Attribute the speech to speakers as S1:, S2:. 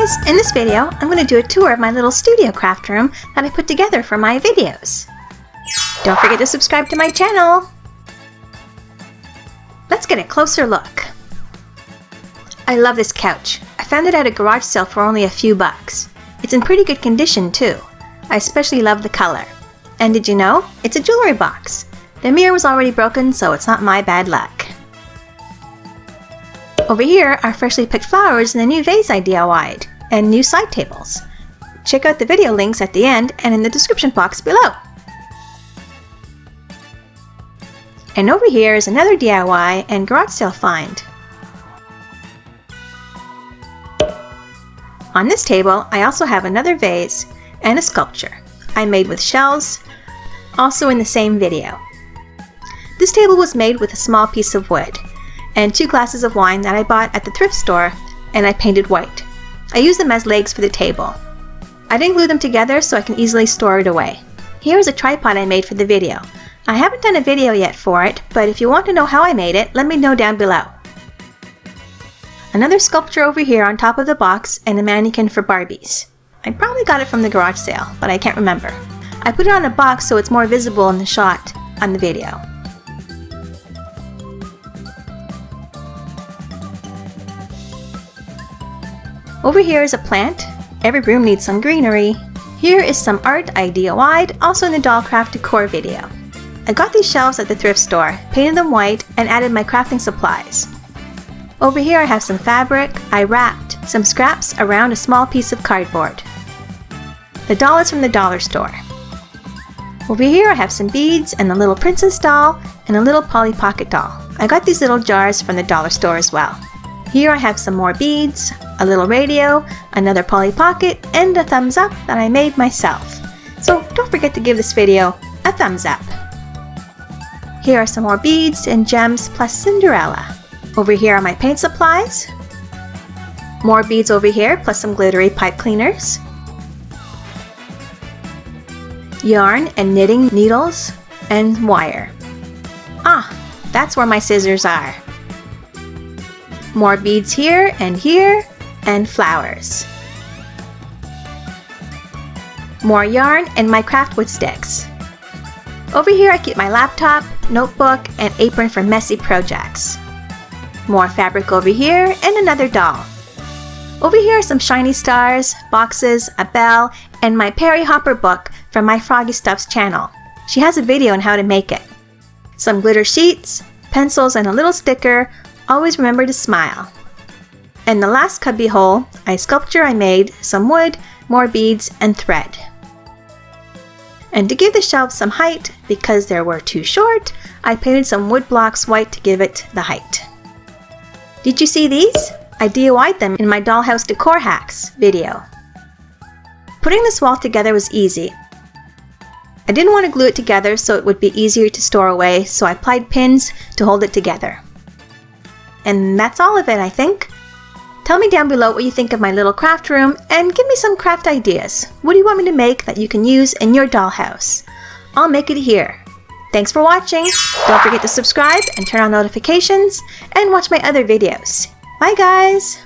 S1: guys! In this video, I'm going to do a tour of my little studio craft room that I put together for my videos. Don't forget to subscribe to my channel! Let's get a closer look. I love this couch. I found it at a garage sale for only a few bucks. It's in pretty good condition too. I especially love the color. And did you know? It's a jewelry box. The mirror was already broken, so it's not my bad luck. Over here are freshly picked flowers in a new vase I DIY'd, and new side tables. Check out the video links at the end and in the description box below. And over here is another DIY and garage sale find. On this table, I also have another vase and a sculpture I made with shells, also in the same video. This table was made with a small piece of wood and 2 glasses of wine that I bought at the thrift store, and I painted white. I used them as legs for the table. I didn't glue them together so I can easily store it away. Here is a tripod I made for the video. I haven't done a video yet for it, but if you want to know how I made it, let me know down below. Another sculpture over here on top of the box and a mannequin for Barbies. I probably got it from the garage sale, but I can't remember. I put it on a box so it's more visible in the shot on the video. Over here is a plant. Every room needs some greenery. Here is some art I DIY'd, also in the Dollcraft decor video. I got these shelves at the thrift store, painted them white, and added my crafting supplies. Over here I have some fabric. I wrapped some scraps around a small piece of cardboard. The doll is from the dollar store. Over here I have some beads and a little princess doll and a little Polly Pocket doll. I got these little jars from the dollar store as well. Here I have some more beads, a little radio, another Polly Pocket, and a thumbs up that I made myself. So don't forget to give this video a thumbs up. Here are some more beads and gems plus Cinderella. Over here are my paint supplies. More beads over here plus some glittery pipe cleaners. Yarn and knitting needles and wire. Ah, that's where my scissors are. More beads here, and flowers. More yarn and my craft wood sticks. Over here I keep my laptop, notebook, and apron for messy projects. More fabric over here, and another doll. Over here are some shiny stars, boxes, a bell, and my Perry Hopper book from my Froggy Stuffs channel. She has a video on how to make it. Some glitter sheets, pencils, and a little sticker. Always remember to smile. And the last cubby hole, a sculpture I made, some wood, more beads, and thread. And to give the shelves some height, because they were too short, I painted some wood blocks white to give it the height. Did you see these? I DIY'd them in my Dollhouse Decor Hacks video. Putting this wall together was easy. I didn't want to glue it together so it would be easier to store away, so I applied pins to hold it together. And that's all of it, I think. Tell me down below what you think of my little craft room and give me some craft ideas. What do you want me to make that you can use in your dollhouse? I'll make it here. Thanks for watching. Don't forget to subscribe and turn on notifications and watch my other videos. Bye guys!